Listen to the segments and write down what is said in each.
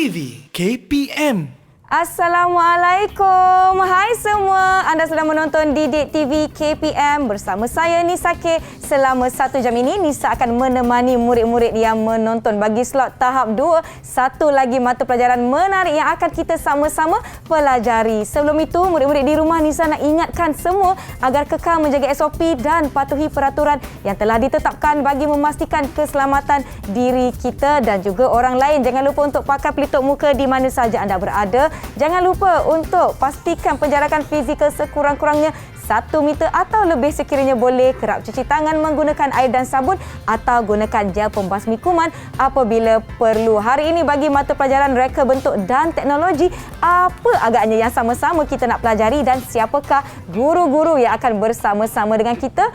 TV KPM. Assalamualaikum. Hai semua. Anda sedang menonton Didik TV KPM bersama saya Nisa K. Selama 1 jam ini Nisa akan menemani murid-murid yang menonton bagi slot tahap 2. Satu lagi mata pelajaran menarik yang akan kita sama-sama pelajari. Sebelum itu, murid-murid di rumah, Nisa nak ingatkan semua agar kekal menjaga SOP dan patuhi peraturan yang telah ditetapkan bagi memastikan keselamatan diri kita dan juga orang lain. Jangan lupa untuk pakai pelitup muka di mana saja anda berada. Jangan lupa untuk pastikan penjarakan fizikal sekurang-kurangnya 1 meter atau lebih sekiranya boleh. Kerap cuci tangan menggunakan air dan sabun atau gunakan gel pembasmi kuman apabila perlu. Hari ini bagi mata pelajaran reka bentuk dan teknologi, apa agaknya yang sama-sama kita nak pelajari dan siapakah guru-guru yang akan bersama-sama dengan kita?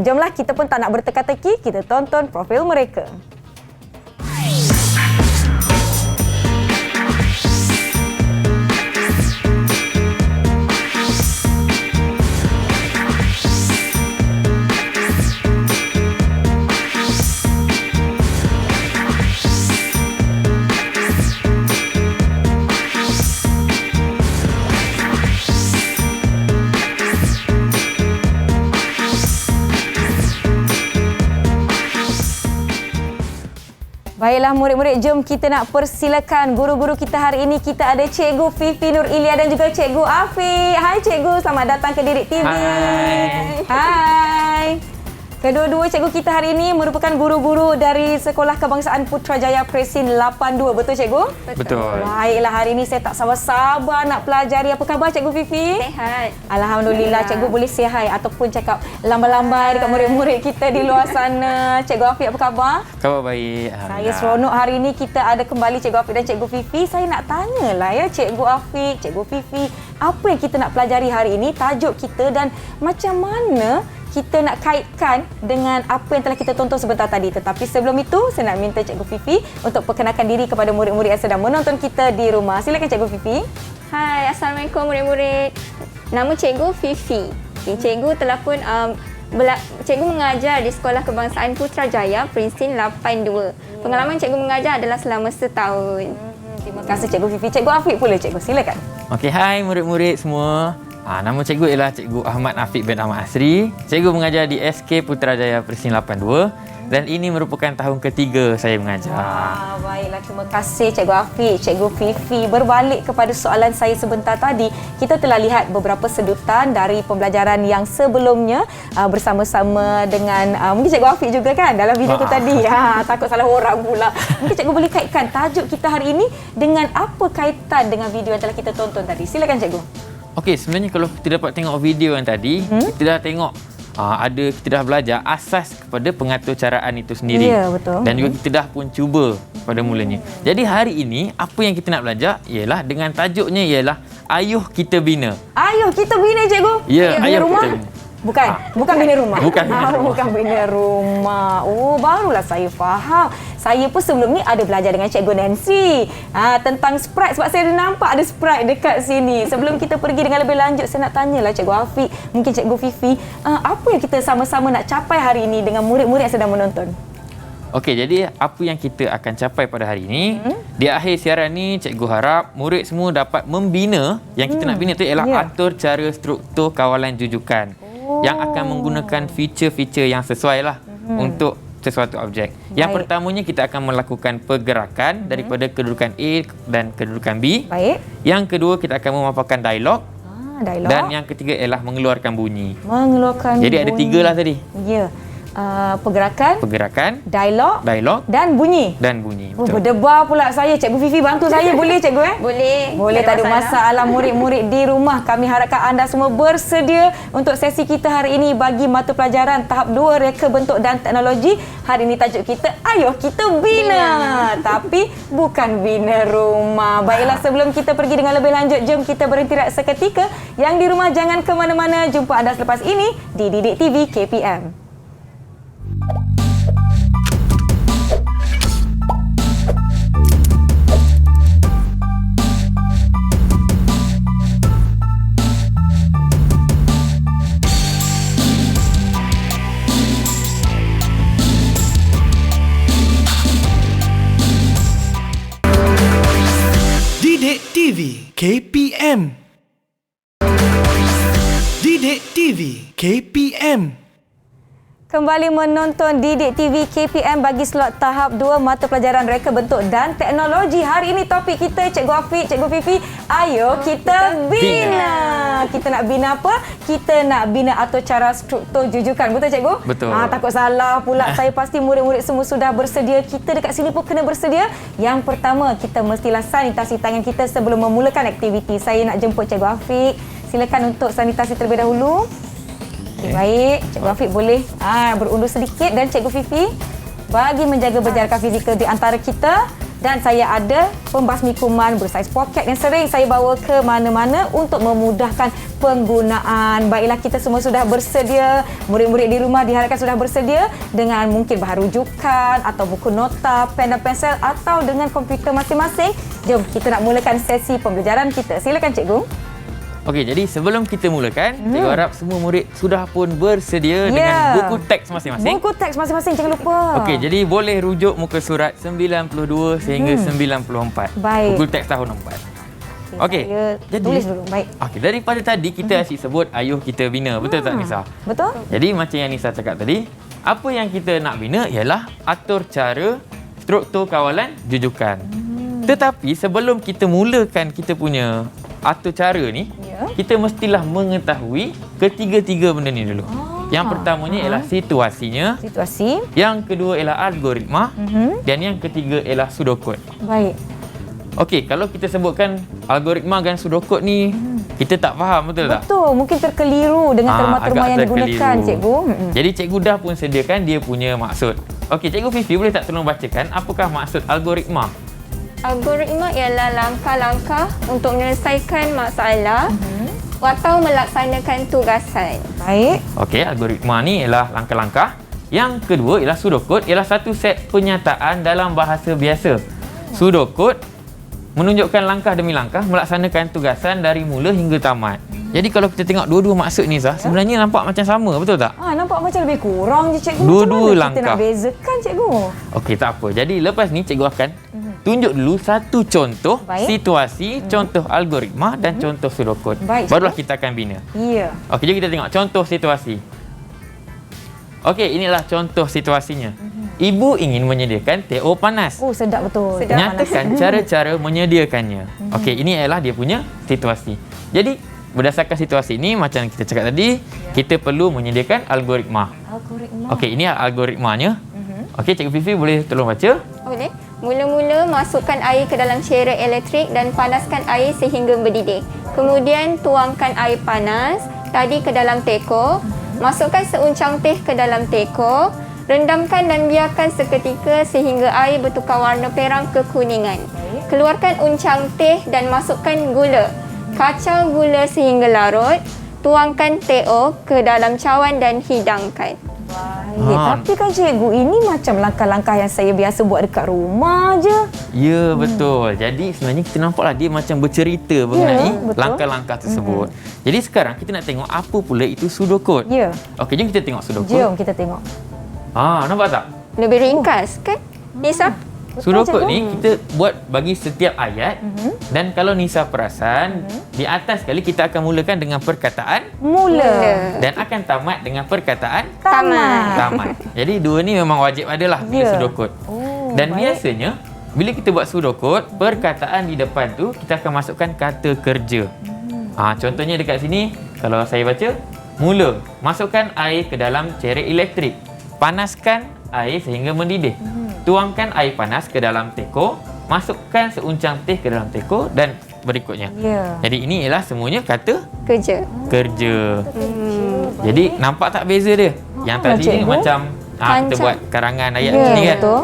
Jomlah, kita pun tak nak berteka-teki, kita tonton profil mereka. Baiklah murid-murid, jom kita nak persilakan guru-guru kita hari ini. Kita ada Cikgu Fifi Nur Ilya dan juga Cikgu Afiq. Hai Cikgu, selamat datang ke Didik TV. Hai. Kedua-dua cikgu kita hari ini merupakan guru-guru dari Sekolah Kebangsaan Putrajaya Presin 82. Betul Cikgu? Betul. Baiklah, hari ini saya tak sabar-sabar nak pelajari. Apa khabar Cikgu Fifi? Sehat. Alhamdulillah. Cikgu boleh say hi ataupun cakap lambai-lambai dekat murid-murid kita di luar sana. Cikgu Afiq, apa khabar? Khabar baik. Saya seronok hari ini kita ada kembali Cikgu Afiq dan Cikgu Fifi. Saya nak tanyalah ya Cikgu Afiq, Cikgu Fifi, apa yang kita nak pelajari hari ini, tajuk kita dan macam mana kita nak kaitkan dengan apa yang telah kita tonton sebentar tadi. Tetapi sebelum itu, saya nak minta Cikgu Fifi untuk perkenalkan diri kepada murid-murid yang sedang menonton kita di rumah. Silakan Cikgu Fifi. Hai, Assalamualaikum murid-murid. Nama Cikgu Fifi. Cikgu telah pun cikgu mengajar di Sekolah Kebangsaan Putrajaya Presin 82. Pengalaman cikgu mengajar adalah selama setahun. Terima kasih Cikgu Fifi. Cikgu Afiq pula Cikgu, silakan. Okey, hai murid-murid semua. Nama cikgu ialah Cikgu Ahmad Afiq bin Ahmad Asri. Cikgu mengajar di SK Putrajaya Presin 82 dan ini merupakan tahun ketiga saya mengajar. Baiklah, terima kasih Cikgu Afiq, Cikgu Fifi. Berbalik kepada soalan saya sebentar tadi, kita telah lihat beberapa sedutan dari pembelajaran yang sebelumnya bersama-sama dengan mungkin Cikgu Afiq juga kan dalam video tu tadi. Takut salah orang pula. Mungkin Cikgu boleh kaitkan tajuk kita hari ini dengan apa kaitan dengan video yang telah kita tonton tadi. Silakan Cikgu. Okey, sebenarnya kalau kita dapat tengok video yang tadi, kita dah tengok kita dah belajar asas kepada pengaturcaraan itu sendiri. Ya, betul. Dan juga kita dah pun cuba pada mulanya. Jadi hari ini apa yang kita nak belajar ialah dengan tajuknya ialah Ayuh Kita Bina. Ayuh Kita Bina Cikgu? Ya, bina Ayuh rumah? Kita Bina. Bukan bina rumah. Bukan bina rumah. Bukan bina rumah. Oh, barulah saya faham. Saya pun sebelum ni ada belajar dengan Cikgu Nancy tentang Sprite sebab saya ada nampak ada Sprite dekat sini. Sebelum kita pergi dengan lebih lanjut, saya nak tanyalah Cikgu Afiq, mungkin Cikgu Fifi, apa yang kita sama-sama nak capai hari ini dengan murid-murid yang sedang menonton? Okey, jadi apa yang kita akan capai pada hari ini, di akhir siaran ni cikgu harap murid semua dapat membina, yang kita nak bina tu ialah atur cara struktur kawalan jujukan yang akan menggunakan feature-feature yang sesuai lah untuk sesuatu objek. Yang pertamanya kita akan melakukan pergerakan daripada kedudukan A dan kedudukan B. Baik. Yang kedua kita akan memaparkan dialog. Dialog. Dan yang ketiga ialah mengeluarkan bunyi. Mengeluarkan Jadi bunyi. ada 3 lah tadi. Ya. Pergerakan, dialog dan bunyi. Berdebar pula saya. Cikgu Fifi bantu saya boleh Cikgu? Boleh, tak ada masalah. Murid-murid di rumah, kami harapkan anda semua bersedia untuk sesi kita hari ini bagi mata pelajaran tahap 2 reka bentuk dan teknologi. Hari ini tajuk kita Ayuh Kita Bina. Tapi bukan bina rumah. Baiklah, sebelum kita pergi dengan lebih lanjut, jom kita beristirahat seketika. Yang di rumah jangan ke mana-mana. Jumpa anda selepas ini di Didik TV KPM. TV KPM. Didik TV KPM. Kembali menonton Didik TV KPM bagi slot tahap 2 mata pelajaran reka bentuk dan teknologi. Hari ini topik kita Cikgu Afiq, Cikgu Fifi, ayo kita bina. Kita nak bina apa? Kita nak bina atur cara struktur jujukan. Betul Cikgu? Betul. Takut salah pula. Saya pasti murid-murid semua sudah bersedia. Kita dekat sini pun kena bersedia. Yang pertama, kita mestilah sanitasi tangan kita sebelum memulakan aktiviti. Saya nak jemput Cikgu Afiq. Silakan untuk sanitasi terlebih dahulu. Okay, baik, Cikgu Afiq boleh berundur sedikit dan Cikgu Fifi bagi menjaga berjarakan fizikal di antara kita. Dan saya ada pembasmi kuman bersaiz poket yang sering saya bawa ke mana-mana untuk memudahkan penggunaan. Baiklah, kita semua sudah bersedia. Murid-murid di rumah diharapkan sudah bersedia dengan mungkin bahan rujukan atau buku nota, pen dan pensel atau dengan komputer masing-masing. Jom kita nak mulakan sesi pembelajaran kita. Silakan Cikgu. Okey, jadi sebelum kita mulakan, Cikgu harap semua murid sudah pun bersedia dengan buku teks masing-masing. Buku teks masing-masing, jangan lupa. Okey, jadi boleh rujuk muka surat 92 sehingga 94. Baik. Buku teks tahun 4. Okey, jadi tulis dulu. Baik. Okey, daripada tadi kita asyik sebut ayuh kita bina. Betul tak Nisa? Betul. Jadi macam yang Nisa cakap tadi, apa yang kita nak bina ialah atur cara struktur kawalan jujukan. Tetapi sebelum kita mulakan kita punya atur cara ni, kita mestilah mengetahui ketiga-tiga benda ni dulu. Yang pertamanya ialah situasinya. Situasi. Yang kedua ialah algoritma. Dan yang ketiga ialah pseudocode. Baik. Okey, kalau kita sebutkan algoritma dan pseudocode ni, kita tak faham, betul tak? Betul, mungkin terkeliru dengan terma-terma yang digunakan, Cikgu. Jadi cikgu dah pun sediakan dia punya maksud. Okey, Cikgu Fifi boleh tak tolong bacakan apakah maksud algoritma? Algoritma ialah langkah-langkah untuk menyelesaikan masalah atau melaksanakan tugasan. Baik. Okey, algoritma ni ialah langkah-langkah. Yang kedua ialah pseudocode, ialah satu set penyataan dalam bahasa biasa. Pseudocode menunjukkan langkah demi langkah melaksanakan tugasan dari mula hingga tamat. Jadi kalau kita tengok dua-dua maksud ni Zah, sebenarnya nampak macam sama, betul tak? Nampak macam lebih kurang je Cikgu. Dua-dua macam mana langkah. kita nak bezakan Cikgu? Okey, tak apa. Jadi lepas ni cikgu akan tunjuk dulu satu contoh situasi, contoh algoritma dan contoh pseudocode. Baik, barulah cikgu. kita akan bina. Ya. Okey, jom kita tengok contoh situasi. Okey, inilah contoh situasinya. Ibu ingin menyediakan teh panas. Oh, sedap betul. Sedap. Nyatakan cara-cara menyediakannya. Okey, ini adalah dia punya situasi. Jadi, berdasarkan situasi ini, macam kita cakap tadi, kita perlu menyediakan algoritma. Algoritma. Okey, ini algoritmanya. Okey, Cikgu Fifi boleh tolong baca? Boleh. Mula-mula masukkan air ke dalam cairan elektrik dan panaskan air sehingga mendidih. Kemudian tuangkan air panas tadi ke dalam teko. Masukkan seuncang teh ke dalam teko. Rendamkan dan biarkan seketika sehingga air bertukar warna perang kekuningan. Keluarkan uncang teh dan masukkan gula. Kacau gula sehingga larut. Tuangkan teh ke dalam cawan dan hidangkan. Baik. Tapi kan Cikgu, ini macam langkah-langkah yang saya biasa buat dekat rumah je. Ya, betul. Jadi sebenarnya kita nampaklah dia macam bercerita mengenai langkah-langkah tersebut. Jadi sekarang kita nak tengok apa pula itu pseudocode. Ya. Okey, jom kita tengok pseudocode. Jom kita tengok. Nampak tak? Lebih ringkas kan, Nisa? Pseudocode ni kita buat bagi setiap ayat. Dan kalau Nisa perasan, di atas sekali kita akan mulakan dengan perkataan Mula. dan akan tamat dengan perkataan Tamat. tamat. Jadi dua ni memang wajib adalah bila pseudocode. Dan baik. biasanya bila kita buat pseudocode, perkataan di depan tu kita akan masukkan kata kerja. Contohnya dekat sini, kalau saya baca, mula, masukkan air ke dalam cairan elektrik. Panaskan air sehingga mendidih. Tuangkan air panas ke dalam teko, masukkan seuncang teh ke dalam teko dan berikutnya. Ya. Jadi ini ialah semuanya kata Kerja. kerja. Jadi nampak tak beza dia? Yang tadi ni cikgu. macam kita Panjang. buat karangan ayat Ya, macam ni kan. betul.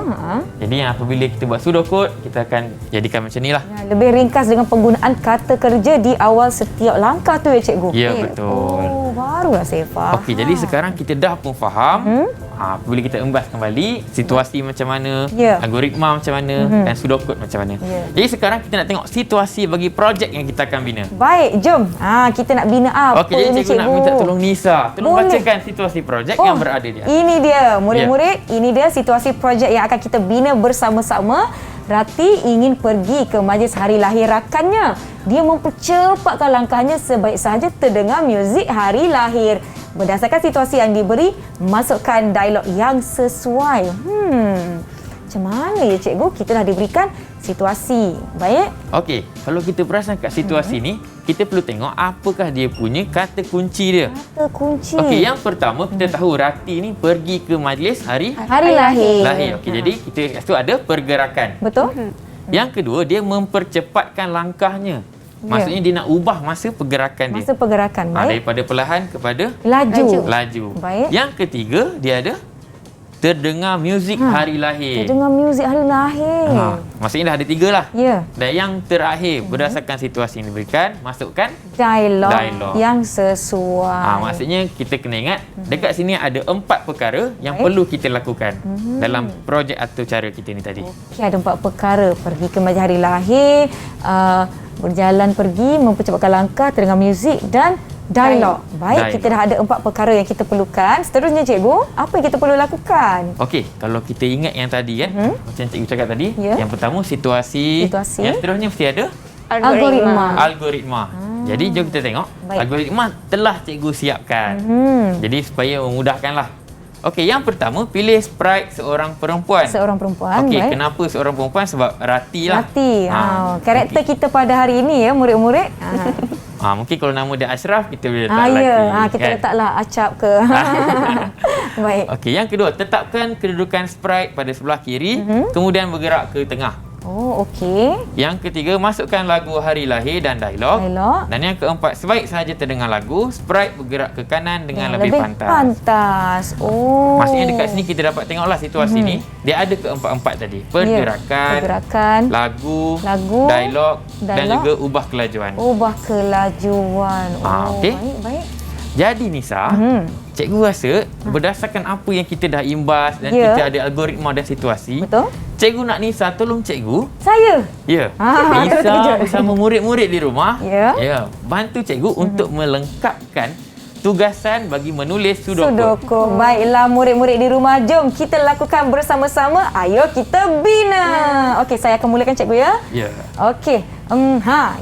Jadi apabila kita buat pseudocode, kita akan jadikan macam ni lah. Lebih ringkas dengan penggunaan kata kerja di awal setiap langkah tu ya Cikgu? Ya, betul. Oh, barulah saya faham. Okey, jadi sekarang kita dah pun faham Apabila kita embas kembali situasi macam mana, Ya. algoritma macam mana dan pseudocode macam mana. Ya. Jadi sekarang kita nak tengok situasi bagi projek yang kita akan bina. Baik, jom. Kita nak bina apa Okey, jadi ni, cikgu nak minta tolong Nisa. Tolong Boleh. bacakan situasi projek yang berada di atas. Ini dia, murid-murid. Ini dia situasi projek yang akan kita bina bersama-sama. Rati ingin pergi ke majlis hari lahir rakannya. Dia mempercepatkan langkahnya sebaik sahaja terdengar muzik hari lahir. Berdasarkan situasi yang diberi, masukkan dialog yang sesuai. Macam mana ya cikgu? Kita dah diberikan situasi. Baik? Okey, kalau kita perasan kat situasi ni, kita perlu tengok apakah dia punya kata kunci dia. Kata kunci. Okey, yang pertama kita tahu Rati ni pergi ke majlis hari Hari lahir. Okey, jadi kita kat situ ada pergerakan. Betul? Yang kedua, dia mempercepatkan langkahnya. Maksudnya dia nak ubah masa pergerakan dia. Masa pergerakan. Baik. Daripada perlahan kepada Laju. laju. Baik. Yang ketiga, dia ada terdengar muzik hari lahir. Terdengar muzik hari lahir. Maksudnya dah ada 3 lah. Ya. Dan yang terakhir, berdasarkan situasi yang diberikan, masukkan Dialog Dialog. yang sesuai. maksudnya kita kena ingat dekat sini ada 4 perkara yang perlu kita lakukan dalam projek atau cara kita ni tadi. Okey, ada 4 perkara. Pergi ke majlis hari lahir, berjalan pergi, mempercepatkan langkah, terdengar muzik dan dialog. Baik, Dialog. kita dah ada 4 perkara yang kita perlukan. Seterusnya cikgu, apa yang kita perlu lakukan? Okey, kalau kita ingat yang tadi kan, macam cikgu cakap tadi, Ya. yang pertama situasi, Situasi. yang seterusnya mesti ada Algoritma. algoritma. Jadi jom kita tengok Baik. algoritma telah cikgu siapkan. Jadi supaya memudahkanlah. Okey, yang pertama pilih sprite seorang perempuan. Seorang perempuan. Okey, baik. kenapa seorang perempuan? Sebab Rati lah. Rati. Karakter kita pada hari ini ya, murid-murid. Mungkin kalau nama dia Ashraf, kita boleh letak Ya, lelaki. kita kan? letaklah acap ke. Baik. Okey, yang kedua, tetapkan kedudukan sprite pada sebelah kiri, kemudian bergerak ke tengah. Oh, okey. Yang ketiga, masukkan lagu hari lahir dan dialog. Dan yang keempat, sebaik sahaja terdengar lagu, sprite bergerak ke kanan dengan lebih pantas. Oh. Maksudnya dekat sini kita dapat tengoklah situasi ni, dia ada keempat-empat tadi. Pergerakan, lagu, dialog dan juga ubah kelajuan. Ubah kelajuan. Okey. Baik. Jadi Nisa, cikgu rasa berdasarkan apa yang kita dah imbas dan kita ada algoritma dan situasi. Betul. Cikgu nak Nisa tolong cikgu. Saya. Ya. terkejut. Nisa bersama murid-murid di rumah. Ya. Bantu cikgu untuk melengkapkan tugasan bagi menulis Sudoku. Sudoku. Baiklah murid-murid di rumah, jom kita lakukan bersama-sama. Ayo kita bina. Okey, saya akan mulakan cikgu ya. Ya. Okey.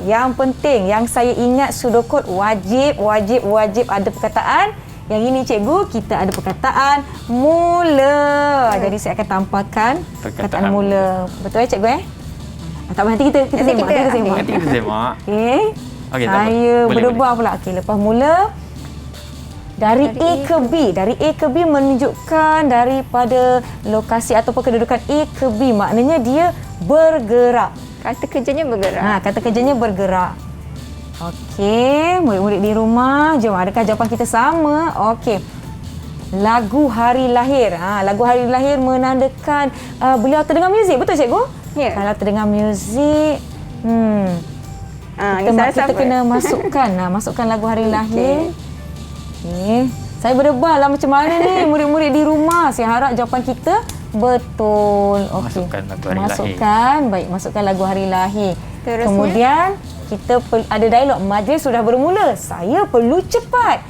Yang penting yang saya ingat Sudoku wajib ada perkataan. Yang ini cikgu, kita ada perkataan mula. Jadi saya akan tampakkan perkataan mula. Betul ya cikgu tak apa, nanti kita semak. Nanti kita semak. Okey. Okey, tak apa. Saya Boleh, berdebar pula. Okey, lepas mula dari A ke B. Dari A ke B menunjukkan daripada lokasi ataupun kedudukan A ke B. Maknanya dia bergerak. Kata kerjanya bergerak. Kata kerjanya bergerak. Okey, murid-murid di rumah, jom, adakah jawapan kita sama? Okey. Lagu hari lahir. Lagu hari lahir menandakan beliau terdengar muzik. Betul cikgu? Ya. Kalau terdengar muzik, kita kena masukkan lagu hari lahir. Okey. Saya berdebar lah macam mana ni murid-murid di rumah. Saya harap jawapan kita betul. Okey. Masukkan lagu hari lahir. Baik, masukkan lagu hari lahir. Terusnya? Kemudian kita ada dialog. Majlis sudah bermula. Saya perlu cepat.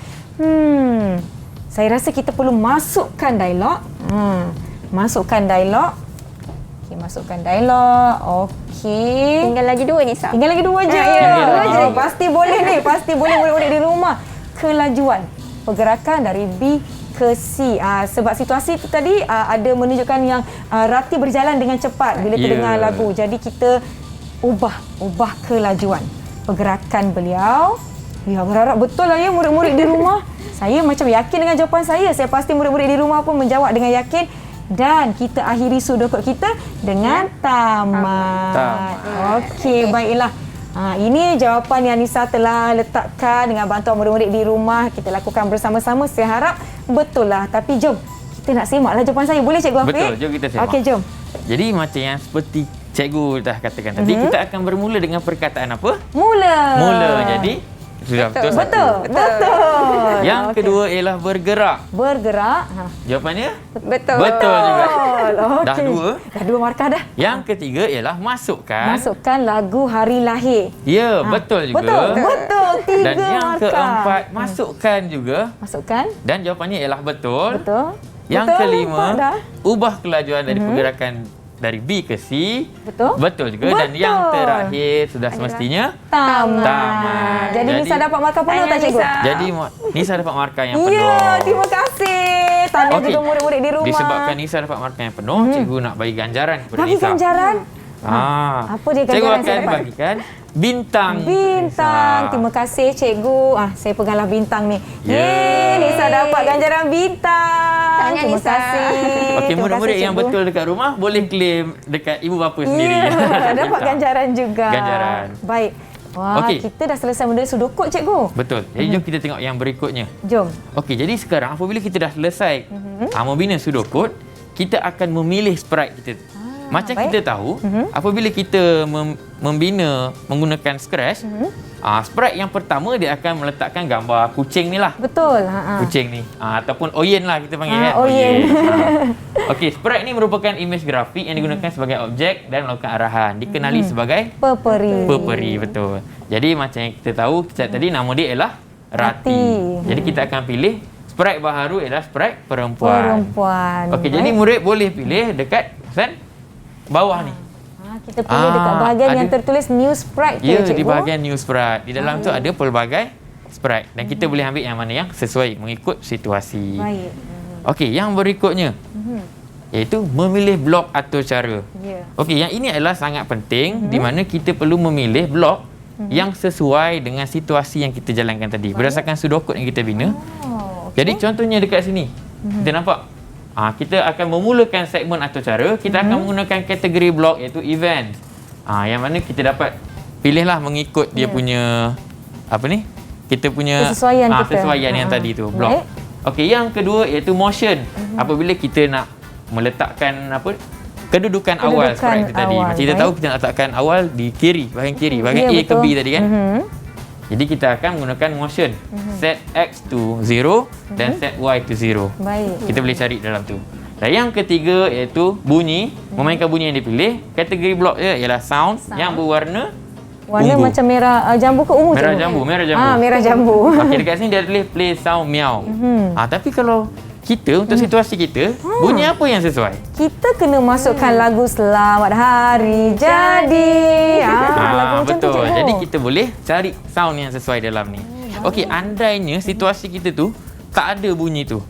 Saya rasa kita perlu masukkan dialog. Masukkan dialog. Okey, masukkan dialog. Okey. Tinggal lagi 2 Nisa. Tinggal lagi 2 je. Tinggal lagi dua. Pasti boleh ni. Pasti boleh murid-murid di rumah. Kelajuan. Pergerakan dari B ke C. Sebab situasi itu tadi ada menunjukkan yang Rati berjalan dengan cepat bila terdengar lagu. Jadi kita ubah kelajuan pergerakan beliau. Ya, berharap betul lah ya murid-murid di rumah. Saya macam yakin dengan jawapan saya. Saya pasti murid-murid di rumah pun menjawab dengan yakin. Dan kita akhiri Sudoku kita dengan tamat. Okey, baiklah. Ini jawapan yang Nisa telah letakkan dengan bantuan murid-murid di rumah. Kita lakukan bersama-sama. Saya harap betul lah. Tapi jom, kita nak semaklah jawapan saya. Boleh cikgu Hafiz? Betul, jom kita semak. Okey, jom. Jadi macam yang seperti cikgu dah katakan tadi, kita akan bermula dengan perkataan apa? Mula. Jadi Sudah betul satu. Betul. Yang Okey. kedua ialah bergerak. Bergerak. Jawapannya? Betul. Betul juga. Okey. Dah dua. Dah 2 markah dah. Yang ketiga ialah masukkan. Masukkan lagu hari lahir. Ya, betul juga. Betul. 3 Dan yang markah. keempat, masukkan juga. Masukkan. Dan jawapannya ialah betul. Betul. Yang Betul, kelima, nampak dah. ubah kelajuan dari pergerakan dari B ke C. Betul. Betul juga. Dan Betul. yang terakhir, sudah semestinya Tamat. Jadi Nisa dapat markah penuh tak cikgu? Nisa. Jadi Nisa dapat markah yang penuh. Ya, terima kasih. Tahniah Okey. juga murid-murid di rumah. Disebabkan Nisa dapat markah yang penuh, cikgu nak bagi ganjaran kepada Bagi Nisa. ganjaran. Apa dia Cikgu ganjaran akan saya dapat? bagikan bintang. Bintang. Nisa. Terima kasih cikgu. Saya peganglah bintang ni. Ya. Yeay, Nisa dapat ganjaran bintang. Tahniah, Terima Nisa. kasih. Okey, Terima murid-murid kasih, yang cikgu. betul dekat rumah boleh claim dekat ibu bapa sendiri. Ya, dapat Bintang. ganjaran juga. Ganjaran. Baik. Wah, Okey. kita dah selesai menulis sudokod cikgu. Betul. Jadi jom kita tengok yang berikutnya. Jom. Okey, jadi sekarang apabila kita dah selesai membina pseudocode, kita akan memilih sprite kita. Macam baik. kita tahu, apabila kita membina menggunakan Scratch, sprite yang pertama dia akan meletakkan gambar kucing ni lah. Betul. Kucing ni. Ataupun Oyen lah kita panggil kan. Oyen. Okey, sprite ni merupakan image grafik yang digunakan sebagai objek dan melakukan arahan. Dikenali sebagai Peperi. peperi, betul. Jadi macam yang kita tahu tadi nama dia ialah Rati. Rati. Jadi kita akan pilih sprite baharu ialah sprite perempuan. Perempuan. Okey, jadi Baik. murid boleh pilih dekat bawah ni. Kita pilih dekat bahagian yang tertulis new sprite tu Ya, cikgu. di bahagian new sprite. Di dalam tu ada pelbagai sprite dan kita boleh ambil yang mana yang sesuai mengikut situasi. Baik. Okey, yang berikutnya iaitu memilih blok atau cara. Ya. Okey, yang ini adalah sangat penting di mana kita perlu memilih blok yang sesuai dengan situasi yang kita jalankan tadi berdasarkan sudokod yang kita bina. Oh, Jadi contohnya dekat sini. Kita nampak kita akan memulakan segmen atau cara, kita akan menggunakan kategori blok iaitu event. Yang mana kita dapat pilihlah mengikut dia punya apa ni? Kita punya Kesesuaian kita. sesuaian yang tadi tu, blok. Baik. Okey, yang kedua iaitu motion. Apabila kita nak meletakkan kedudukan awal sprite itu tadi. awal, Macam kita baik. tahu kita nak letakkan awal di kiri, bahagian kiri, bahagian Ya, A ke betul. B tadi kan. Jadi kita akan menggunakan motion. Set X to 0 dan set Y to 0. Baik. Kita boleh cari dalam tu. Dan yang ketiga iaitu bunyi. Memainkan bunyi yang dipilih. Kategori blok dia ialah sound yang berwarna Warna ungu. macam merah jambu ke ungu Merah cikgu? jambu, merah jambu. Merah jambu. Okey, dekat sini dia tulis play sound meow. Tapi kalau kita untuk situasi kita, bunyi apa yang sesuai? Kita kena masukkan lagu Selamat Hari Jadi. Lagu macam tu betul. cikgu. Jadi kita boleh cari sound yang sesuai dalam ni. Okey, andainya situasi kita tu tak ada bunyi tu.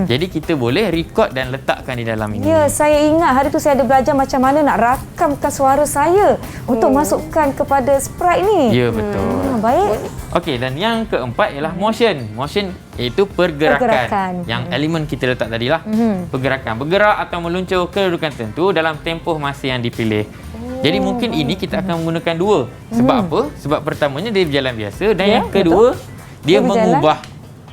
Jadi kita boleh record dan letakkan di dalam ini. Ya, saya ingat hari tu saya ada belajar macam mana nak rakamkan suara saya untuk masukkan kepada sprite ni. Ya, betul. Baik. Okey, dan yang keempat ialah motion. Motion iaitu pergerakan. Pergerakan. Yang elemen kita letak tadi lah. Pergerakan. Bergerak atau meluncur kedudukan tertentu dalam tempoh masa yang dipilih. Jadi mungkin ini kita akan menggunakan dua. Sebab apa? Sebab pertamanya dia berjalan biasa dan yang kedua dia berjalan, mengubah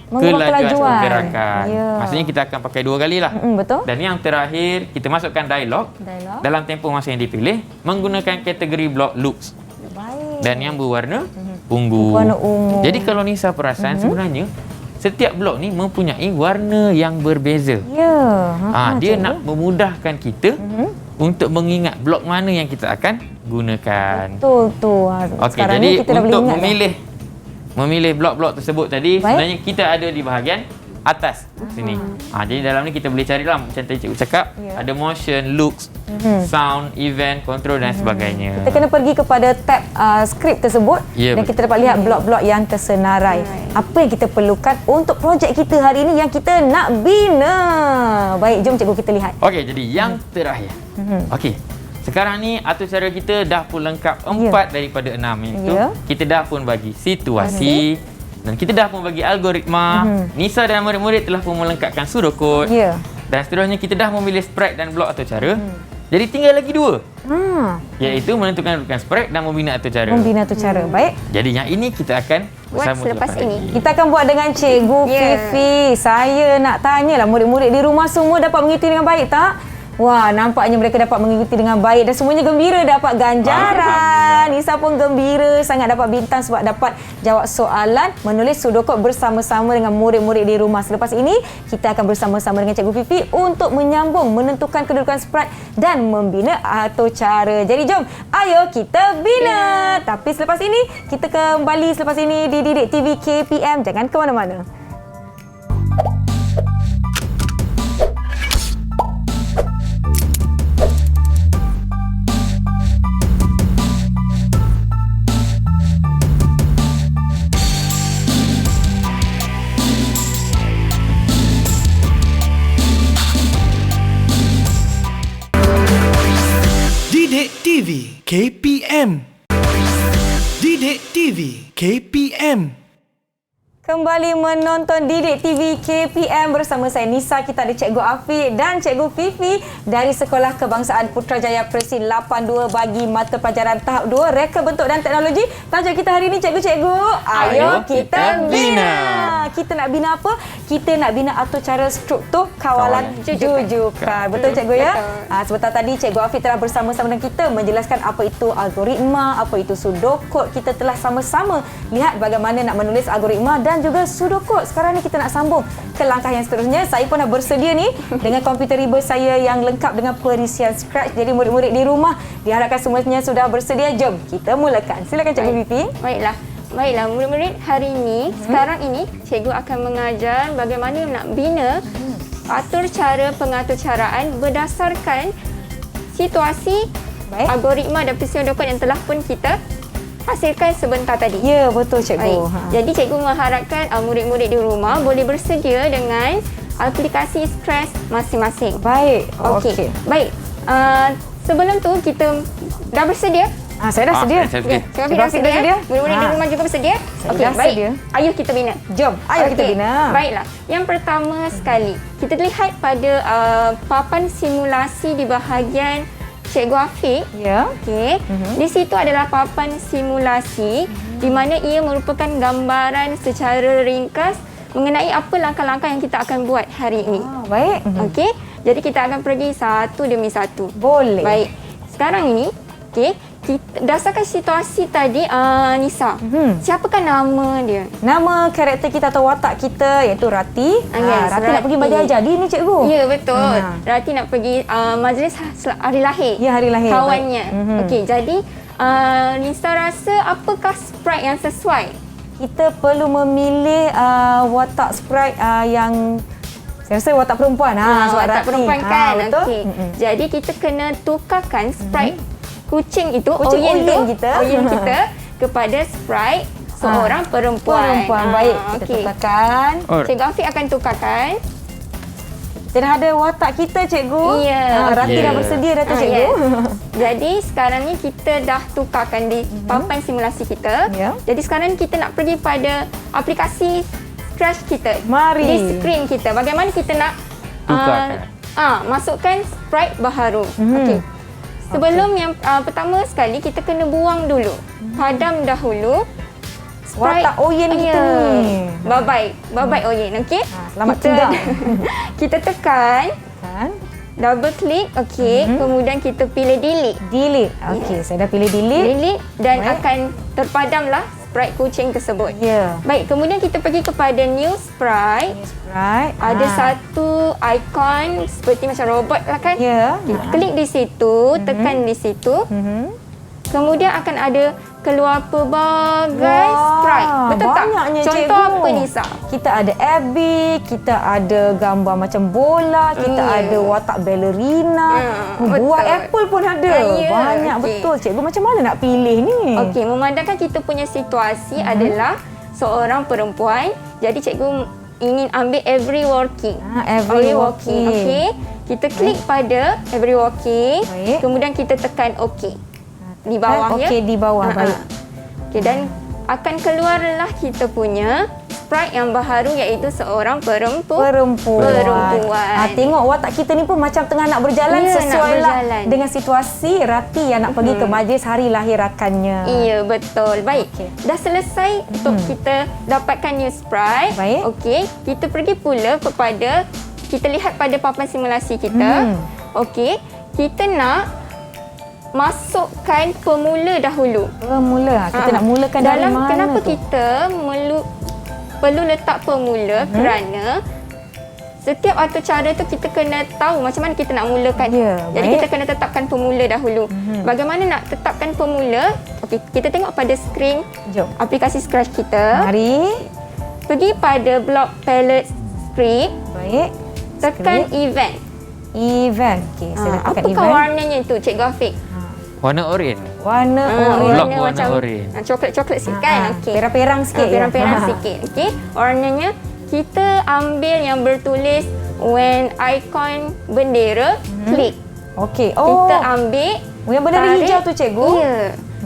kelajuan. pergerakan. Ya. Maksudnya kita akan pakai dua kali lah. Betul. Dan yang terakhir, kita masukkan dialog dalam tempoh masa yang dipilih menggunakan kategori blok loops. Baik. Dan yang berwarna ungu. Warna ungu. Jadi kalau Nisa perasan sebenarnya setiap blok ni mempunyai warna yang berbeza. Ya. Dia nak memudahkan kita untuk mengingat blok mana yang kita akan gunakan. Betul tu. Okey, Sekarang jadi ni kita dah boleh untuk ingat memilih blok-blok tersebut tadi, Baik. sebenarnya kita ada di bahagian atas sini. Jadi dalam ni kita boleh carilah macam tadi cikgu cakap, Ya. ada motion, looks, sound, event, control dan sebagainya. Kita kena pergi kepada tab skrip tersebut Ya, dan betul. kita dapat lihat blok-blok yang tersenarai. Apa yang kita perlukan untuk projek kita hari ini yang kita nak bina. Baik, jom cikgu kita lihat. Okey, jadi yang terakhir. Okey. Sekarang ni atur cara kita dah pun lengkap 4 daripada 6 iaitu Ya. kita dah pun bagi situasi dan kita dah pun bagi algoritma. Nisa dan murid-murid telah pun melengkapkan sudokod. Ya. Dan seterusnya kita dah memilih sprite dan blok atau cara. Jadi tinggal lagi 2 iaitu menentukan kedudukan sprite dan membina atau cara. Membina tu cara. Baik. Jadi yang ini kita akan Buat bersama selepas selepas ini. lagi. Kita akan buat dengan Cikgu Ya. Fifi. Saya nak tanyalah murid-murid di rumah semua dapat mengikuti dengan baik tak? Wah, nampaknya mereka dapat mengikuti dengan baik dan semuanya gembira dapat ganjaran. Nisa pun gembira sangat dapat bintang sebab dapat jawab soalan menulis sudokod bersama-sama dengan murid-murid di rumah. Selepas ini, kita akan bersama-sama dengan Cikgu Fifi untuk menyambung, menentukan kedudukan Sprite dan membina atau cara. Jadi jom, ayo kita bina. Tapi selepas ini, kita kembali selepas ini di Didik TV KPM. Jangan ke mana-mana. Didik TV KPM. Didik TV KPM. Kembali menonton Didik TV KPM bersama saya Nisa. Kita ada Cikgu Afiq dan Cikgu Fifi dari Sekolah Kebangsaan Putrajaya Presiden 82 bagi mata pelajaran tahap 2 Reka Bentuk dan Teknologi. Tajuk kita hari ini cikgu-cikgu, ayo kita bina. Kita nak bina apa? Kita nak bina atau cara struktur kawalan jujukan. Betul cikgu ya? Sebentar tadi Cikgu Afiq telah bersama-sama dengan kita menjelaskan apa itu algoritma, apa itu sudokod. Kita telah sama-sama lihat bagaimana nak menulis algoritma dan juga sudokod. Sekarang ni kita nak sambung ke langkah yang seterusnya. Saya pun dah bersedia ni dengan komputer riba saya yang lengkap dengan perisian Scratch. Jadi murid-murid di rumah diharapkan semuanya sudah bersedia. Jom kita mulakan. Silakan Cikgu Fifi. Baiklah murid-murid, hari ini sekarang ini cikgu akan mengajar bagaimana nak bina atur cara pengaturcaraan berdasarkan situasi algoritma dan pseudokod yang telah pun kita hasilkan sebentar tadi. Ya, betul cikgu. Jadi cikgu mengharapkan murid-murid di rumah boleh bersedia dengan aplikasi Scratch masing-masing. Baik. Okey. Baik. Sebelum tu kita dah bersedia? Saya dah sedia. Cikgu dah sedia? Murid-murid di rumah juga bersedia? Okey, baik. Sedia. Ayuh kita bina. Jom, ayo kita bina. Baiklah. Yang pertama sekali, kita lihat pada papan simulasi di bahagian Cikgu Afiq. Ya. Okey. Di situ adalah papan simulasi di mana ia merupakan gambaran secara ringkas mengenai apa langkah-langkah yang kita akan buat hari ini. Baik. Okey. Jadi kita akan pergi satu demi satu. Boleh. Baik. Sekarang ini, okey, berdasarkan situasi tadi, Nisa, siapakah nama dia? Nama karakter kita atau watak kita iaitu Rati. Yes, Rati nak pergi majlis jadi ni cikgu. Ya, betul. Rati nak pergi majlis hari lahir. Ya, hari lahir. Kawannya. Okey, jadi Nisa rasa apakah sprite yang sesuai? Kita perlu memilih watak sprite yang saya rasa watak perempuan. Watak perempuan kan. Betul. Okey. Jadi kita kena tukarkan sprite kucing itu, Oyeng kita kepada sprite seorang perempuan. Baik, kita tukarkan. Cikgu Afiq akan tukarkan. Kita dah ada watak kita cikgu. Ya. Rati dah bersedia dah tu cikgu. Jadi sekarang ni kita dah tukarkan di papan simulasi kita. Jadi sekarang kita nak pergi pada aplikasi Scratch kita. Mari. Di skrin kita. Bagaimana kita nak masukkan sprite baharu. Okey. Sebelum yang pertama sekali kita kena buang dulu. Padam dahulu watak Oyen kita ni. Babai Oyen, okey? Selamat tinggal. Kita tekan. Double klik, okey. Kemudian kita pilih delete. Okey, saya dah pilih delete. Dan akan terpadamlah sprite kucing tersebut. Ya. Baik, kemudian kita pergi kepada new sprite. Ada satu ikon seperti macam robot lah kan? Ya. Kita klik di situ, tekan di situ. Kemudian akan ada keluar pelbagai sprite. Betul tak? Contoh apa Nisa? Kita ada Abby, kita ada gambar macam bola, kita ada watak ballerina, buah apple pun ada. Banyak betul. Cikgu macam mana nak pilih ni? Okey, memandangkan kita punya situasi adalah seorang perempuan. Jadi cikgu ingin ambil every working. Every working. Okey. Kita klik pada every working. Kemudian kita tekan OK. Di bawah ya. Okey, di bawah. Baik. Okey, dan akan keluarlah kita punya sprite yang baharu iaitu seorang perempuan. Tengok watak kita ni pun macam tengah nak berjalan sesuai dengan situasi Rati yang nak pergi ke majlis hari lahir rakannya. Ya, betul. Baik. Dah selesai untuk kita dapatkan new sprite. Baik. Okey, kita pergi pula kepada kita lihat pada papan simulasi kita. Okey, kita nak masukkan pemula dahulu. Pemula. Kita nak mulakan dari dalam mana kenapa tu? kita perlu letak pemula kerana setiap atur cara tu kita kena tahu macam mana kita nak mulakan. Ya, Jadi baik. kita kena tetapkan pemula dahulu. Bagaimana nak tetapkan pemula? Okey, kita tengok pada skrin Jom. aplikasi Scratch kita. Mari. Pergi pada blok palette script, Baik. tekan Script. event. Event. Okey, saya dah tekan Apakah event. warnanya tu, Cikgu Afiq? Warna oranye. Warna oranye. Blok warna oranye. Coklat-coklat sikit kan? Okey. Perang-perang sikit. Perang-perang ya? sikit. Okey. Warnanya kita ambil yang bertulis when icon bendera, klik. Okey. Kita ambil yang bendera tarik- hijau tu, cikgu? Ya.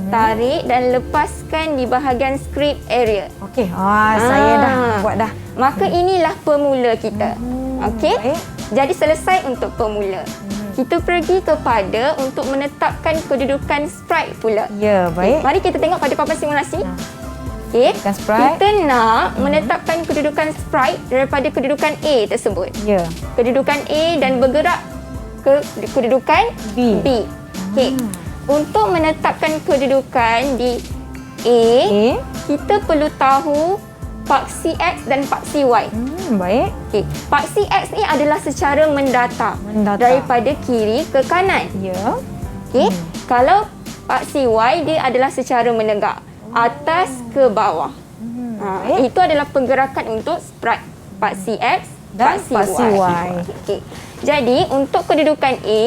Tarik dan lepaskan di bahagian script area. Okey. Saya dah buat dah. Maka inilah pemula kita. Okey? baik. Jadi selesai untuk pemula. Kita pergi kepada untuk menetapkan kedudukan sprite pula. Ya, baik. Mari kita tengok pada papan simulasi. Okey. Kedudukan sprite. Kita nak menetapkan kedudukan sprite daripada kedudukan A tersebut. Ya. Kedudukan A dan bergerak ke kedudukan B. Okey. Untuk menetapkan kedudukan di A, kita perlu tahu paksi X dan paksi Y. Baik. Okey, paksi X ni adalah secara mendata, daripada kiri ke kanan. Ya. Okey, kalau paksi Y dia adalah secara menegak, atas ke bawah. Itu adalah pergerakan untuk sprite paksi X Dan paksi Y. Okey. Jadi untuk kedudukan A,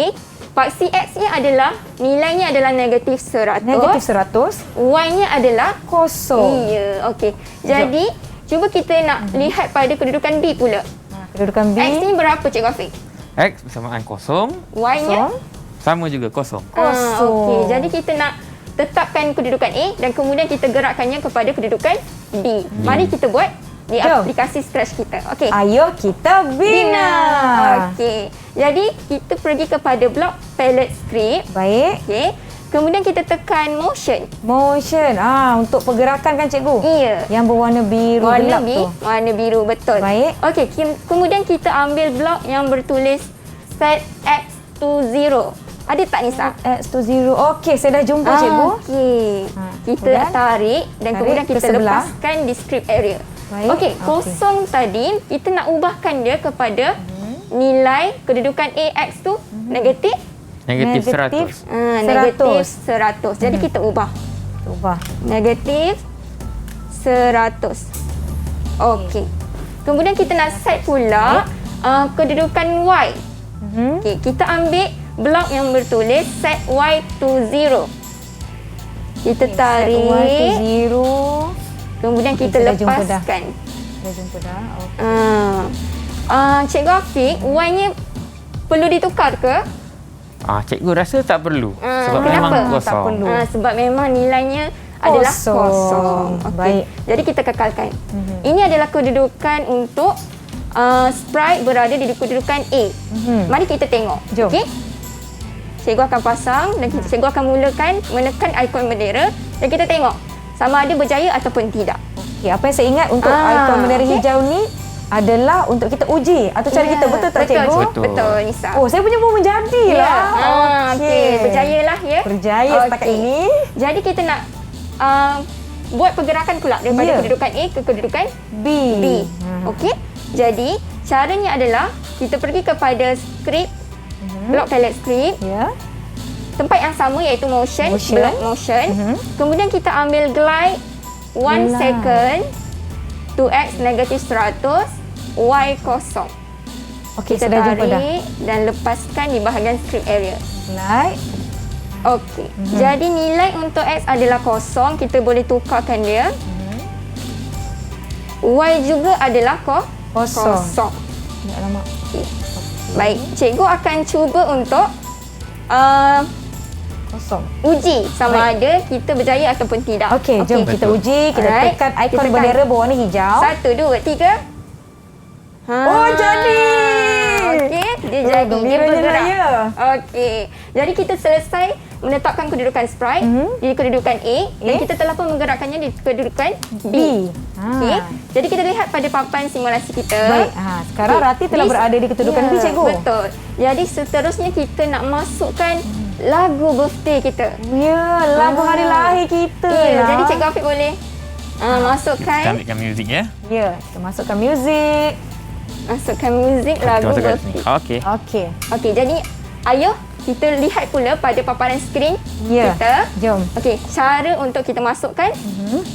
paksi X ni adalah nilainya adalah negatif 100. Negatif 100. Y-nya adalah Kosong. iya. Okey. Jadi cuba kita nak lihat pada kedudukan B pula. Kedudukan B. X ni berapa, Cikgu Afiq? X bersamaan kosong. Y-nya? Sama juga kosong. Kosong. Okey. Jadi kita nak tetapkan kedudukan A dan kemudian kita gerakkannya kepada kedudukan B. Mari kita buat di Jom. aplikasi Scratch kita. Okey. Ayo kita bina. Okey. Jadi kita pergi kepada blok palette script. Baik. Okey. Kemudian kita tekan motion. Motion. Untuk pergerakan kan, cikgu? Iya. Yang berwarna biru Warna gelap B, tu. warna biru, betul. Baik. Okey, kemudian kita ambil blok yang bertulis set X to 0. Ada tak Nisa? X to 0. Okey, saya dah jumpa, cikgu. Okey. Kita kemudian tarik dan tarik kemudian ke kita sebelah. lepaskan di script area. Baik, Okey, kosong tadi kita nak ubahkan dia kepada nilai kedudukan AX tu negatif. Negatif 100. Negatif 100. Jadi kita ubah. Ubah. Negatif 100. Okey. Kemudian kita nak set pula kedudukan Y. Okey, kita ambil blok yang bertulis set Y to 0. Kita tarik. Set Y to 0. Kemudian kita dah jumpa dah. lepaskan. Dah jumpa dah. Okey. Cikgu Afiq, Y-nya perlu ditukar ke? Cikgu rasa tak perlu. Sebab kenapa? memang Tak kosong. perlu. Sebab memang nilainya adalah kosong. Okey. Baik. Jadi kita kekalkan. Ini adalah kedudukan untuk sprite berada di kedudukan A. Mari kita tengok. Jom. Okey. Cikgu akan pasang dan cikgu akan mulakan menekan ikon bendera dan kita tengok sama ada berjaya ataupun tidak. Okey, apa yang saya ingat untuk ikon bendera hijau ni adalah untuk kita uji atau cara kita, betul tak, cikgu? Betul. Betul, Nisa. Oh, saya punya pun menjadilah. Okey, berjayalah ya. Berjaya setakat ini. Jadi kita nak buat pergerakan pula daripada kedudukan A ke kedudukan B. Okey. Jadi caranya adalah kita pergi kepada script, blok palette script, Ya. tempat yang sama iaitu motion. Blok motion. Kemudian kita ambil glide 1 second to X negatif 100, Y kosong. Okey, Kita saya dah jumpa dah. tarik dan lepaskan di bahagian script area. Like. Okey. Jadi nilai untuk X adalah kosong. Kita boleh tukarkan dia. Y juga adalah kosong. Tak lama. Baik. Cikgu akan cuba untuk Kosong. uji sama ada kita berjaya ataupun tidak. Okey, jom kita Betul. uji. Kita Alright. tekan ikon Kita tekan. bendera berwarna hijau. 1, 2, 3. Oh, jadi. Okey. dia jadi. Dia gembiranya bergerak. saya. Okey. Jadi kita selesai menetapkan kedudukan sprite di kedudukan A dan kita telah pun menggerakkannya di kedudukan B. Okey. Jadi kita lihat pada papan simulasi kita. Baik. Sekarang Okey. Rati telah berada di kedudukan B, cikgu. Betul. Jadi seterusnya kita nak masukkan lagu birthday kita. Ya, lagu hari lahir kita. Ya, jadi Cikgu Afiq boleh masukkan. Kita ambilkan muzik ya. Ya, kita masukkan muzik. Masukkan muzik lagu Kita masukkan sini. birthday. Okey. Okey. Okey, jadi ayo kita lihat pula pada paparan skrin Ya. kita. Jom. Okey, cara untuk kita masukkan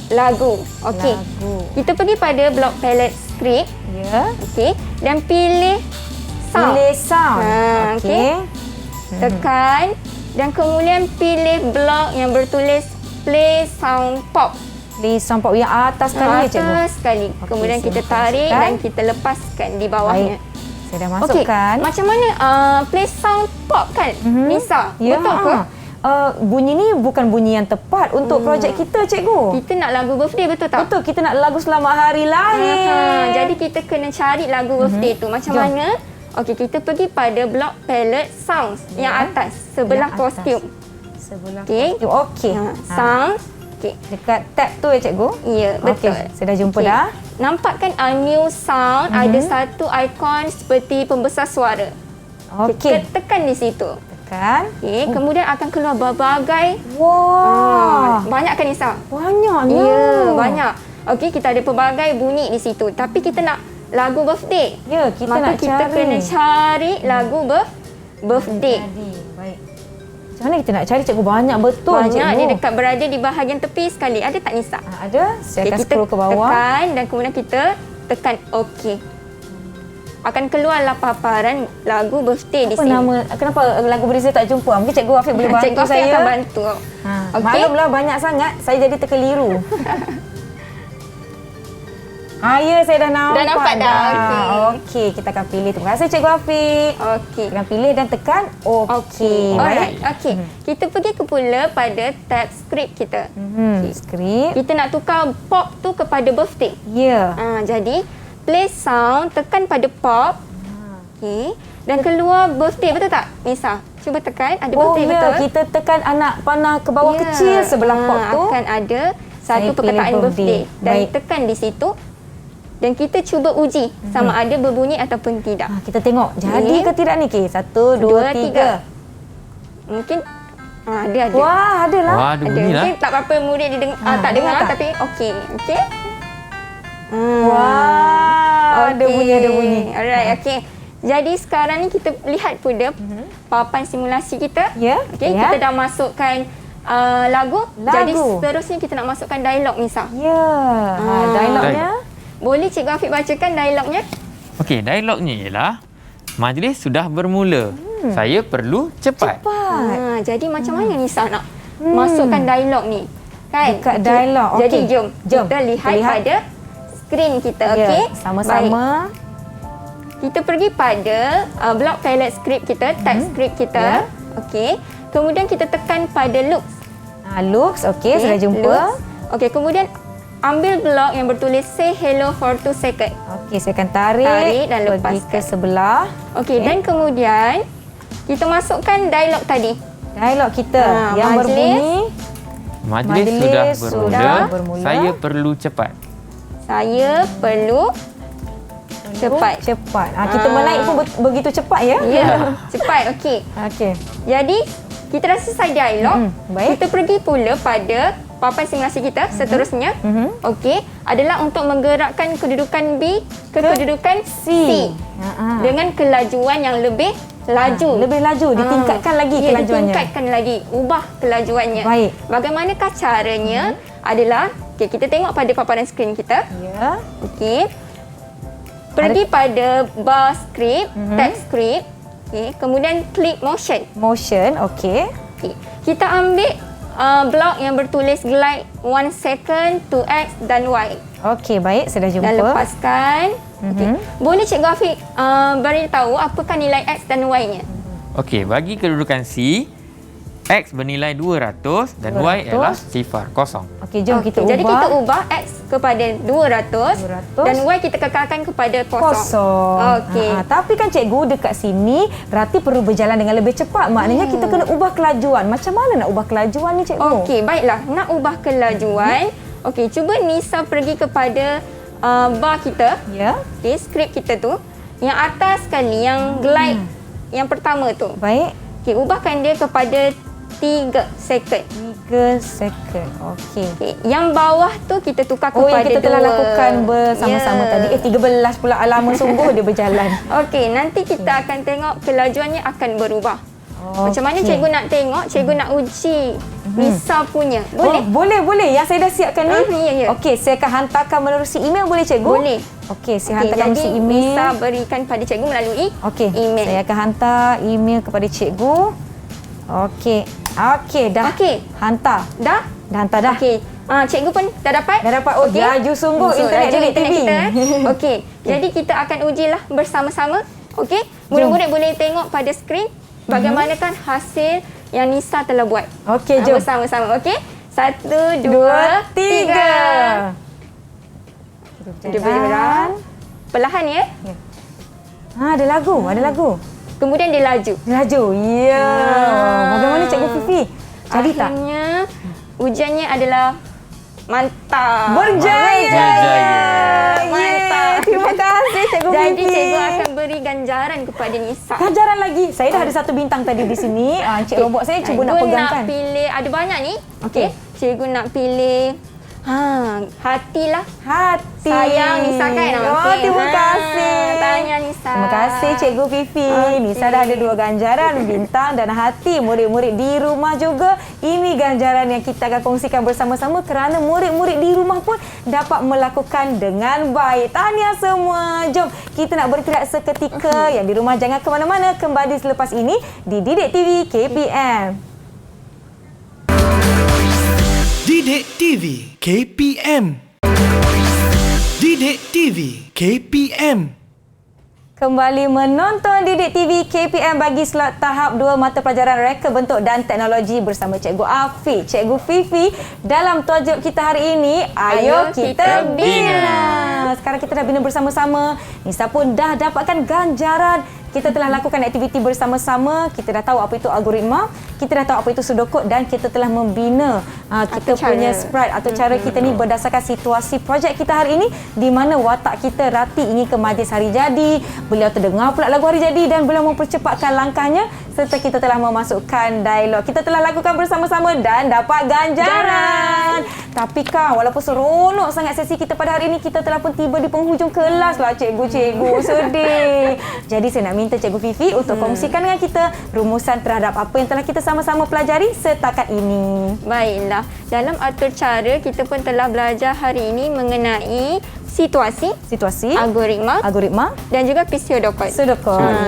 lagu. Okey. Lagu. Kita pergi pada block palette script. Ya. Okey, dan pilih sound. Pilih sound. Okey. Tekan dan kemudian pilih blok yang bertulis play sound pop. Di sound pop yang atas sekali ya, cikgu. Atas sekali. Okey, Kemudian saya kita tarik masukkan. dan kita lepaskan di bawahnya. Baik. Saya dah Okey, masukkan. macam mana play sound pop kan? Nisa, Ya. betul ke? Bunyi ni bukan bunyi yang tepat untuk projek kita, cikgu. Kita nak lagu birthday, betul tak? Betul, kita nak lagu selamat hari lahir. Jadi kita kena cari lagu birthday tu. Macam Jom. mana? Okey, kita pergi pada block palette sounds yang atas, sebelah Yang atas. kostum. Sebelah Okey. kostum. Okey. Sounds. Okey. Dekat tab tu ya, cikgu? Ya, betul. Okey, saya dah jumpa Okey. dah. Nampak kan new sound ada satu ikon seperti pembesar suara. Okey. Kita tekan di situ. Tekan. Okey, kemudian akan keluar berbagai Wah. banyak kan Nisa? Banyaknya. Ya, banyak. Okey, kita ada pelbagai bunyi di situ. Tapi kita nak lagu birthday. Ya, kita Maka nak kita cari. kena cari lagu birthday. Jadi, baik. Macam mana kita nak cari, cikgu? Banyak betul, Banyak, cikgu. dia dekat berada di bahagian tepi sekali. Ada tak Nisa? Ada. Saya akan Okey, kita scroll ke bawah. tekan dan kemudian kita tekan OK. Akan keluarlah paparan lagu birthday di Apa sini. nama? Kenapa lagu beri saya tak jumpa? Mungkin cikgu Afiq boleh bantu Cikgu Afiq saya. akan bantu. Okey. Maklumlah banyak sangat, saya jadi terkeliru. Ya, saya dah nampak. Dah nampak dah, okey. Okey, kita akan pilih. Terima kasih Cikgu Afiq. Okey. Kita akan pilih dan tekan okey. Alright. Okey. Kita pergi ke pula pada tab script kita. Skrip. Kita nak tukar pop tu kepada birthday. Ya. Jadi play sound, tekan pada pop. Okey. Dan keluar birthday, betul tak Nisa? Cuba tekan, ada Oh birthday ya, betul? kita tekan anak panah ke bawah Ya. kecil sebelah pop tu. Akan ada Saya satu pilih perkataan birthday. birthday. Dan Baik. tekan di situ. Dan kita cuba uji sama ada berbunyi ataupun tidak. Kita tengok jadi Okey. ke tidak ni, Ki? 1, 2, 3. Mungkin ada. Wah, ada lah. Wah, ada bunyi lah. Mungkin tak apa-apa murid tak dengar tak? tapi okey. Okey. Wah, ada bunyi. Alright, okey. Jadi sekarang ni kita lihat pula papan simulasi kita. Ya, Okey, lihat. kita dah masukkan lagu. Jadi seterusnya kita nak masukkan dialog Nisa. Ya. Dialognya. Boleh Cikgu Afiq bacakan dialognya? Okey, dialognya ialah majlis sudah bermula. Saya perlu cepat. Jadi macam mana Nisa nak masukkan dialog ni? Kan? Dekat Okey. dialog. Jadi Okey. jom Jom. kita lihat Kita lihat. pada skrin kita. Ya, Okey. sama-sama. Baik. Kita pergi pada block palette script kita, tab script kita. Ya. Okey. Kemudian kita tekan pada looks. Looks, okey, sudah jumpa. Looks. Okey, kemudian ambil blok yang bertulis say hello for 2 second. Okey, saya akan tarik Dan pergi lepaskan. ke sebelah. Okey, dan kemudian kita masukkan dialog tadi. Dialog kita yang majlis. berbunyi Majlis Majlis sudah sudah bermula. bermula. Saya perlu cepat. Saya perlu cepat. Cepat. Kita menaik pun begitu cepat ya? Ya, cepat. Okey. Okey. Jadi, kita dah selesai dialog. baik. Kita pergi pula pada papan simulasi kita seterusnya. Okey, adalah untuk menggerakkan kedudukan B ke kedudukan C. Dengan kelajuan yang lebih laju. Lebih laju, ditingkatkan lagi kelajuannya. Ditingkatkan lagi, ubah kelajuannya. Baik. Bagaimanakah caranya? Adalah, kita tengok pada paparan skrin kita. Ya. Okey. Pergi pada bar script, tab script. Okey, kemudian klik motion. Motion, okey. Okey. Kita ambil blok yang bertulis glide 1 second to X dan Y. Okey, baik, sudah jumpa. Dan lepaskan. Okey. Boleh Cikgu Afiq beritahu apakah nilai X dan Y-nya? Okey, bagi kedudukan C, X bernilai 200 dan Y 200. ialah sifar kosong. Okey, jom kita ubah. Jadi kita ubah X kepada 200 dan Y kita kekalkan kepada kosong. Okey. Tapi kan cikgu dekat sini Rati perlu berjalan dengan lebih cepat. Maknanya kita kena ubah kelajuan. Macam mana nak ubah kelajuan ni cikgu? Okey, baiklah. Nak ubah kelajuan. Okey, cuba Nisa pergi kepada bar kita. Ya. Okey, skrip kita tu. Yang atas sekali, yang glide yang pertama tu. Baik. Okey, ubahkan dia kepada 3 second. 3 second. Okey. Okay. Yang bawah tu kita tukar Oh, kepada yang kita telah 2. lakukan bersama-sama tadi. 13 pula. Lama sungguh dia berjalan. Okey, nanti kita akan tengok kelajuannya akan berubah. Macam mana cikgu nak tengok, cikgu nak uji Nisa punya. Boleh? Boleh. Yang saya dah siapkan ni. Ya. Okey, saya akan hantarkan menerusi email, boleh cikgu? Boleh. Okey, saya hantarkan Jadi menerusi email. Nisa berikan pada cikgu melalui Okey, email. saya akan hantar email kepada cikgu. Okey, dah. Okey. Hantar. Dah? Dah hantar dah. Okey. Cikgu pun dah dapat? Dah dapat. Oh, laju sungguh internet laju Didik TV. kita. Okey. Jadi kita akan ujilah bersama-sama. Okey. Murid-murid boleh tengok pada skrin bagaimanakah hasil yang Nisa telah buat. Okey, jom. Bersama-sama. Okey. 1, 2, 3. 3. Dia berjalan. Perlahan ya. Ada lagu. Kemudian dia laju. Laju. Ya. Bagaimana Cikgu Fifi? Jadi tak? Akhirnya ujiannya adalah mantap. Berjaya. Mantap. Terima kasih Cikgu Fifi. Jadi cikgu akan beri ganjaran kepada Nisa. Ganjaran lagi. Saya dah ada 1 bintang tadi di sini. Cik robot saya cuba nak pegangkan. Cikgu nak pilih, ada banyak ni. Okey. Cikgu nak pilih hatilah. Hati. Sayang Nisa kan? Oh, terima kasih. Tanya Nisa. Terima kasih Cikgu Fifi. Nisa dah ada 2 ganjaran, bintang dan hati. Murid-murid di rumah juga, ini ganjaran yang kita akan kongsikan bersama-sama kerana murid-murid di rumah pun dapat melakukan dengan baik. Tahniah semua. Jom kita nak bergerak seketika. Yang di rumah jangan ke mana-mana. Kembali selepas ini di Didik TV KPM. Didik TV KPM. Didik TV KPM. Kembali menonton Didik TV KPM bagi slot tahap 2 mata pelajaran Reka Bentuk dan Teknologi bersama Cikgu Afiq, Cikgu Fifi. Dalam tajuk kita hari ini, Ayo Kita Bina. Sekarang kita dah bina bersama-sama. Nisa pun dah dapatkan ganjaran. Kita telah lakukan aktiviti bersama-sama. Kita dah tahu apa itu algoritma. Kita dah tahu apa itu sudoku dan kita telah membina kita punya sprite atau cara kita ni berdasarkan situasi projek kita hari ini di mana watak kita Rati ingin ke majlis hari jadi. Beliau terdengar pula lagu hari jadi dan beliau mempercepatkan langkahnya serta kita telah memasukkan dialog. Kita telah lakukan bersama-sama dan dapat ganjaran. Tapi kan walaupun seronok sangat sesi kita pada hari ini, kita telah pun tiba di penghujung kelas lah cikgu-cikgu. Sedih. Jadi saya nak minta Cikgu Fifi untuk kongsikan dengan kita rumusan terhadap apa yang telah kita sama-sama pelajari setakat ini. Baiklah. Dalam atur cara kita pun telah belajar hari ini mengenai situasi, algoritma dan juga pseudocode.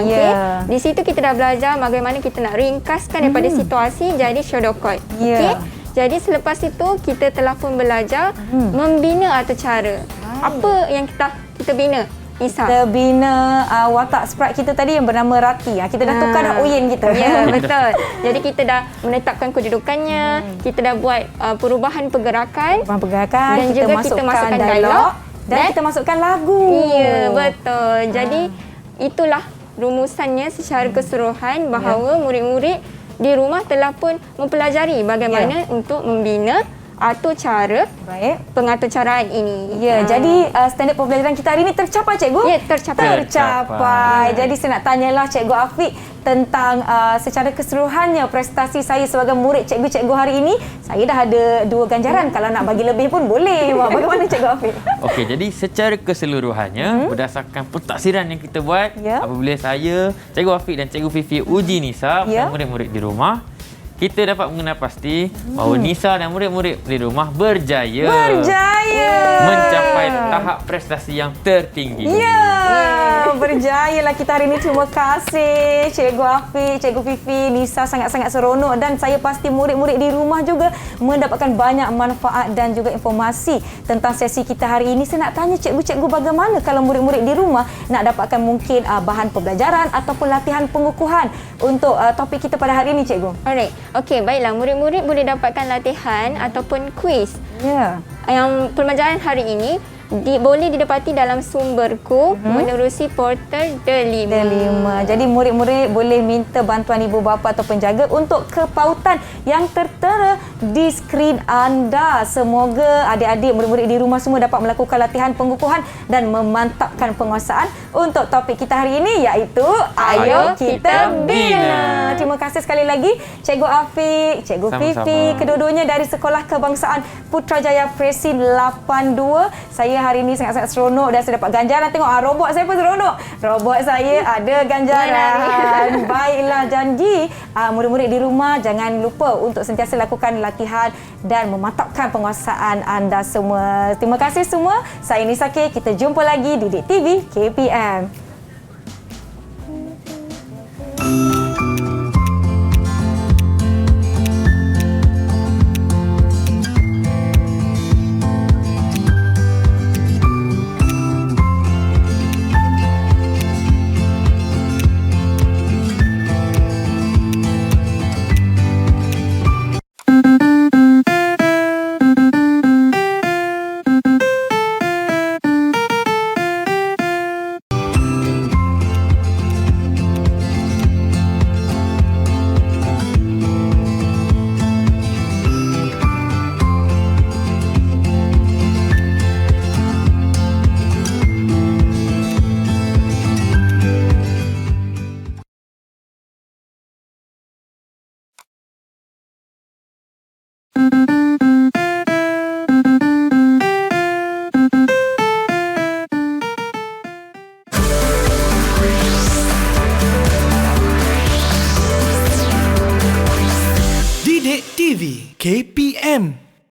Ya. Di situ kita dah belajar bagaimana kita nak ringkaskan daripada situasi jadi pseudocode. Ya. Okey. Jadi selepas itu kita telah pun belajar membina atur cara. Apa yang kita bina? Nisa. Kita bina watak sprite kita tadi yang bernama Rati. Kita dah tukar dah Oyen kita. Ya, betul. Jadi kita dah menetapkan kedudukannya, kita dah buat perubahan pergerakan dan kita juga kita masukkan dialog dan kita masukkan lagu. Ya, betul. Jadi itulah rumusannya secara keseluruhan bahawa murid-murid di rumah telah pun mempelajari bagaimana untuk membina atur cara pengaturcaraan ini. Ya, jadi standard pembelajaran kita hari ini tercapai cikgu? Ya, tercapai. Jadi saya nak tanyalah Cikgu Afiq tentang secara keseluruhannya prestasi saya sebagai murid cikgu-cikgu hari ini. Saya dah ada 2 ganjaran. Kalau nak bagi lebih pun boleh. Wah, bagaimana Cikgu Afiq? Okey, jadi secara keseluruhannya berdasarkan pentaksiran yang kita buat apabila saya, Cikgu Afiq dan Cikgu Fifi uji Nisa dan murid-murid di rumah, kita dapat mengenal pasti bahawa Nisa dan murid-murid di rumah berjaya mencapai tahap prestasi yang tertinggi. Ya. berjaya lah kita hari ini. Terima kasih Cikgu Afiq, Cikgu Fifi, Nisa, sangat-sangat seronok dan saya pasti murid-murid di rumah juga mendapatkan banyak manfaat dan juga informasi tentang sesi kita hari ini. Saya nak tanya cikgu-cikgu bagaimana kalau murid-murid di rumah nak dapatkan mungkin bahan pembelajaran ataupun latihan pengukuhan untuk topik kita pada hari ini, cikgu. Alright. Okey, baiklah. Murid-murid boleh dapatkan latihan ataupun kuis. Ya. Yang pembelajaran hari ini boleh didapati dalam sumberku menerusi portal The5. The5. Jadi murid-murid boleh minta bantuan ibu bapa atau penjaga untuk kepautan yang tertera di skrin anda. Semoga adik-adik murid-murid di rumah semua dapat melakukan latihan pengukuhan dan memantapkan penguasaan untuk topik kita hari ini iaitu Ayo Kita Bina. Terima kasih sekali lagi Cikgu Afiq, Cikgu Fifi, kedua-duanya dari Sekolah Kebangsaan Putrajaya Presin 82. Saya hari ini sangat-sangat seronok dan saya dapat ganjaran. Tengok robot saya pun seronok. Robot saya ada ganjaran. Baiklah, janji murid-murid di rumah jangan lupa untuk sentiasa lakukan latihan dan memantapkan penguasaan anda semua. Terima kasih semua. Saya Nisa K. Kita jumpa lagi di Didik TV KPM. Didik TV KPM